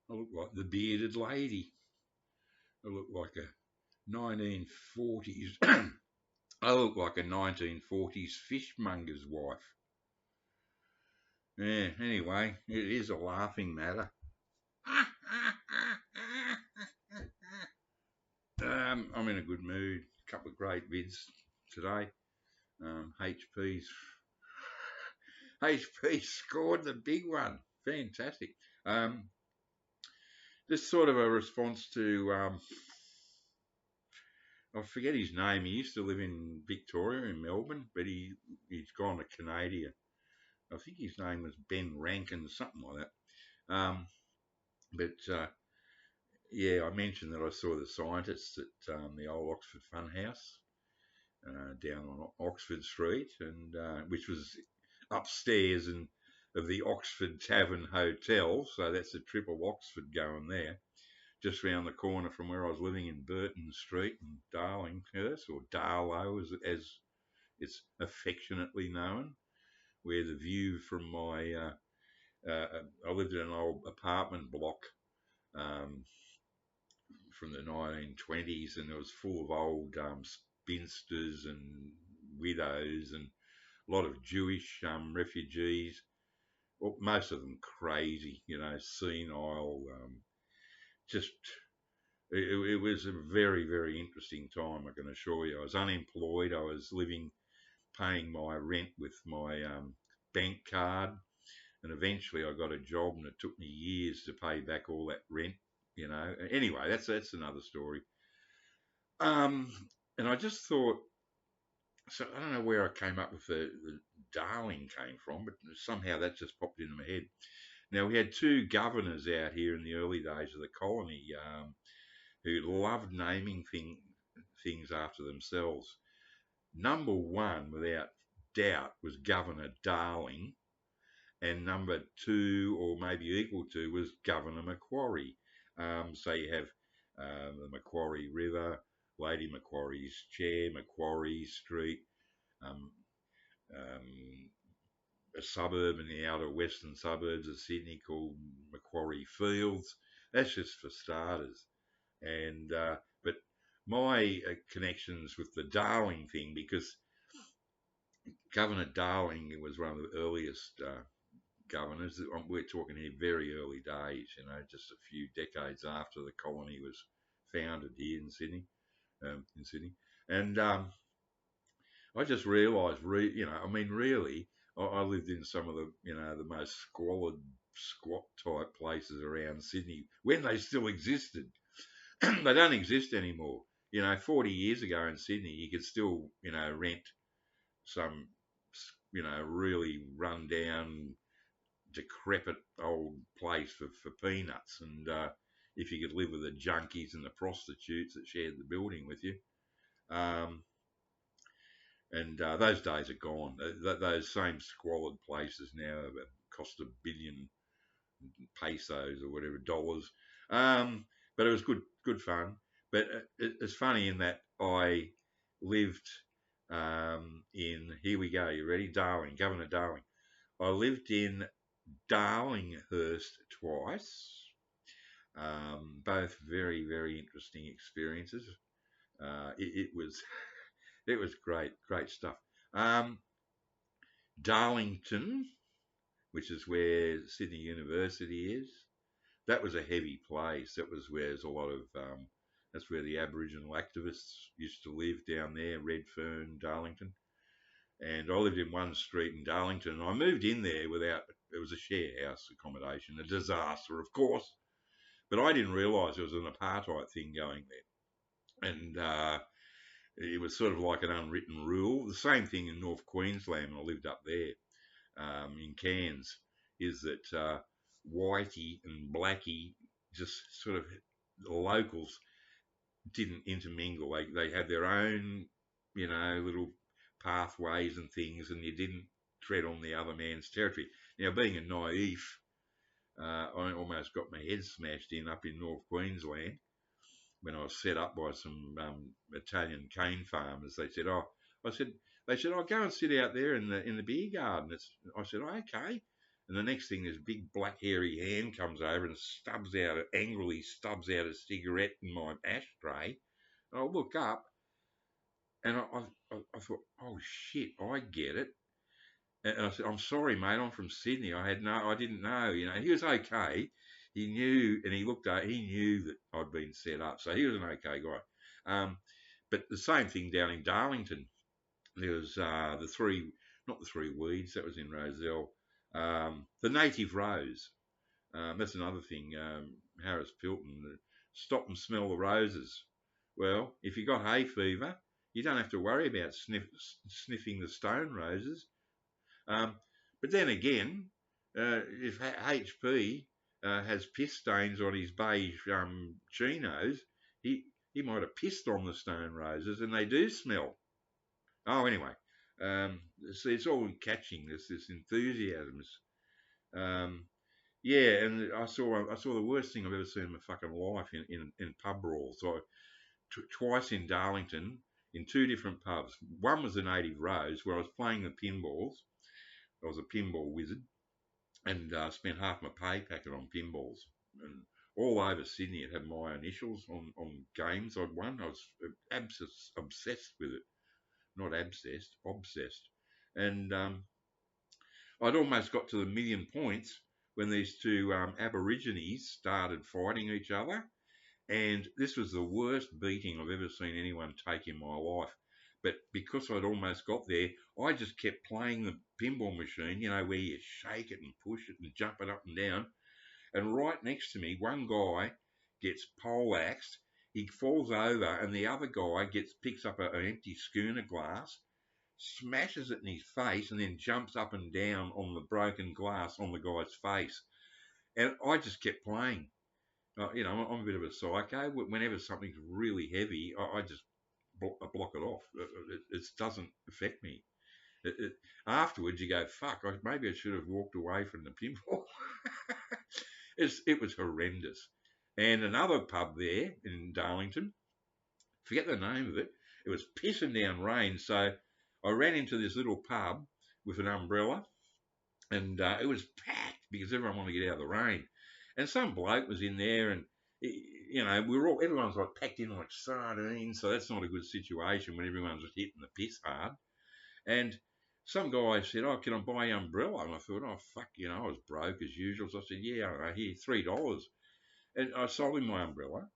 I look like the bearded lady. I look like a 1940s. I look like a 1940s fishmonger's wife. Yeah, anyway, it is a laughing matter. I'm in a good mood. A couple of great vids today. HP's HP scored the big one. Fantastic. Um, this sort of a response to I forget his name. He used to live in Victoria in Melbourne, but he's gone to Canada. I think his name was Ben Rankin, something like that. But yeah, I mentioned that I saw the scientists at the old Oxford Funhouse down on Oxford Street, and which was upstairs of the Oxford Tavern Hotel. So that's a triple Oxford going there, just round the corner from where I was living in Burton Street in Darlinghurst, or Darlow as it's affectionately known, where the view from my I lived in an old apartment block um, from the 1920s, and it was full of old spinsters and widows and a lot of Jewish refugees. Well, most of them crazy, senile. Just it was a very, very interesting time, I can assure you. I was unemployed. I was paying my rent with my bank card, and eventually I got a job, and it took me years to pay back all that rent. Anyway, that's another story. Um, and I just thought, so I don't know where I came up with the Darling came from, but somehow that just popped into my head. Now, we had two governors out here in the early days of the colony who loved naming things after themselves. Number one, without doubt, was Governor Darling, and number two, or maybe equal to, was Governor Macquarie. So you have the Macquarie River, Lady Macquarie's Chair, Macquarie Street, um, um, a suburb in the outer western suburbs of Sydney called Macquarie Fields. That's just for starters. And but my connections with the Darling thing, because Governor Darling was one of the earliest governors. We're talking here very early days, just a few decades after the colony was founded here in Sydney. And I just realised, really, I lived in some of the most squat type places around Sydney when they still existed. They don't exist anymore. 40 years ago in Sydney, you could still, rent some, really run down, decrepit old place for peanuts. And if you could live with the junkies and the prostitutes that shared the building with you. And those days are gone. Those same squalid places now cost $1 billion pesos or whatever dollars. But it was good fun. But it's funny in that I lived in, here we go, you ready? Darling, Governor Darling. I lived in Darlinghurst twice. Both very, very interesting experiences. It was great stuff. Darlington, which is where Sydney University is, that was a heavy place. That was where there's a lot of that's where the Aboriginal activists used to live down there, Redfern, Darlington. And I lived in one street in Darlington, and I moved in there it was a share house accommodation, a disaster, of course. But I didn't realise there was an apartheid thing going there. And it was sort of like an unwritten rule. The same thing in North Queensland when I lived up there in Cairns, is that whitey and blackie just sort of, the locals didn't intermingle. They had their own, little pathways and things, and you didn't tread on the other man's territory. Now, being a naive, I almost got my head smashed in up in North Queensland when I was set up by some Italian cane farmers. They said, "Oh, go and sit out there in the beer garden." I said, "Oh, okay." And the next thing, this big black hairy hand comes over and angrily stubs out a cigarette in my ashtray. And I look up and I thought, oh shit, I get it. And I said, I'm sorry, mate, I'm from Sydney. I didn't know. He was okay. He knew, and he knew that I'd been set up, so he was an okay guy. But the same thing down in Darlington. There was not the three weeds, that was in Rozelle. The native rose. That's another thing. Harris Pilton, stop and smell the roses. Well, if you got hay fever, you don't have to worry about sniffing the stone roses. Um, but then again, if HP has piss stains on his beige chinos, he might have pissed on the stone roses, and they do smell. Oh, anyway, it's all in catching this enthusiasm. Um, yeah, and I saw the worst thing I've ever seen in my fucking life in pub brawl. So twice in Darlington in two different pubs. One was the Native Rose where I was playing the pinballs. I was a pinball wizard and spent half my pay packet on pinballs. And all over Sydney, it had my initials on games I'd won. I was obsessed with it. Not obsessed, obsessed. And I'd almost got to the million points when these two Aborigines started fighting each other. And this was the worst beating I've ever seen anyone take in my life. But because I'd almost got there, I just kept playing the pinball machine, where you shake it and push it and jump it up and down. And right next to me, one guy gets poleaxed. He falls over, and the other guy picks up an empty schooner glass, smashes it in his face, and then jumps up and down on the broken glass on the guy's face. And I just kept playing. I'm a bit of a psycho. Whenever something's really heavy, I just block it off. It doesn't affect me. Afterwards, you go, fuck, maybe I should have walked away from the pinball. It was horrendous. And another pub there in Darlington, forget the name of it, it was pissing down rain. So I ran into this little pub with an umbrella, and it was packed because everyone wanted to get out of the rain. And some bloke was in there, and everyone's like packed in like sardines, so that's not a good situation when everyone's just hitting the piss hard. And some guy said, "Oh, can I buy an umbrella?" And I thought, "Oh, fuck, I was broke as usual." So I said, "Yeah, here, $3." And I sold him my umbrella.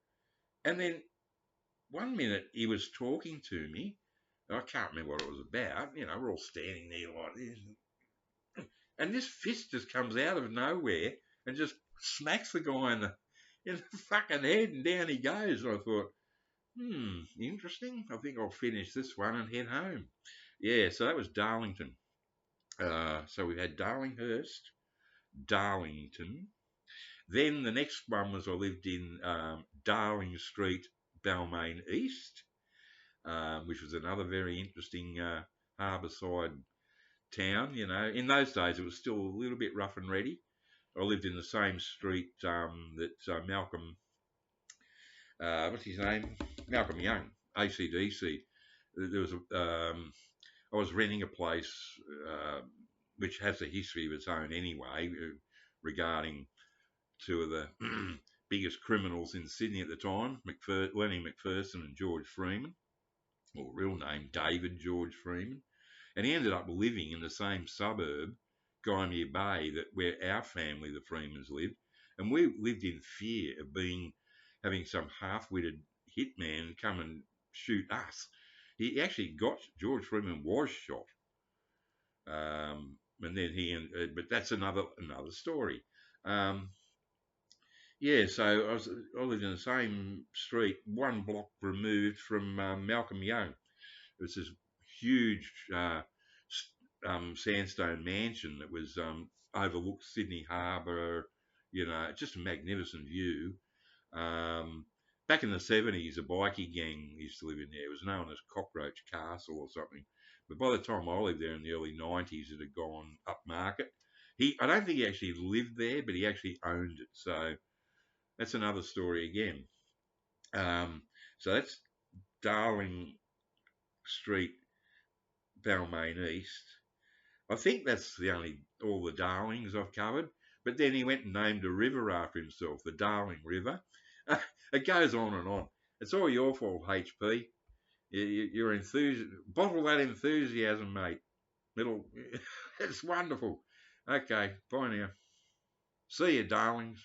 And then one minute he was talking to me. I can't remember what it was about. We're all standing there like this. And this fist just comes out of nowhere and just smacks the guy in the fucking head, and down he goes. And I thought, interesting. I think I'll finish this one and head home. Yeah, so that was Darlington. So we had Darlinghurst, Darlington. Then the next one was I lived in Darling Street, Balmain East, which was another very interesting harbourside town. In those days it was still a little bit rough and ready. I lived in the same street that Malcolm, what's his name? Malcolm Young, ACDC. There was I was renting a place which has a history of its own anyway, regarding two of the biggest criminals in Sydney at the time, Lenny McPherson and George Freeman, or real name David George Freeman. And he ended up living in the same suburb, Gymea Bay, where our family, the Freemans, lived. And we lived in fear of having some half-witted hitman come and shoot us. He actually George Freeman was shot. And then but that's another story. Yeah, so I lived in the same street, one block removed from Malcolm Young. It was this huge sandstone mansion that was overlooked Sydney Harbour. Just a magnificent view. Back in the 70s, a bikie gang used to live in there. It was known as Cockroach Castle or something. But by the time I lived there in the early 90s, it had gone upmarket. I don't think he actually lived there, but he actually owned it. So that's another story again. So that's Darling Street, Balmain East. I think that's the only all the Darlings I've covered. But then he went and named a river after himself, the Darling River. It goes on and on. It's all your fault, HP. You're bottle that enthusiasm, mate. It'll, it's wonderful. Okay, bye now. See you, darlings.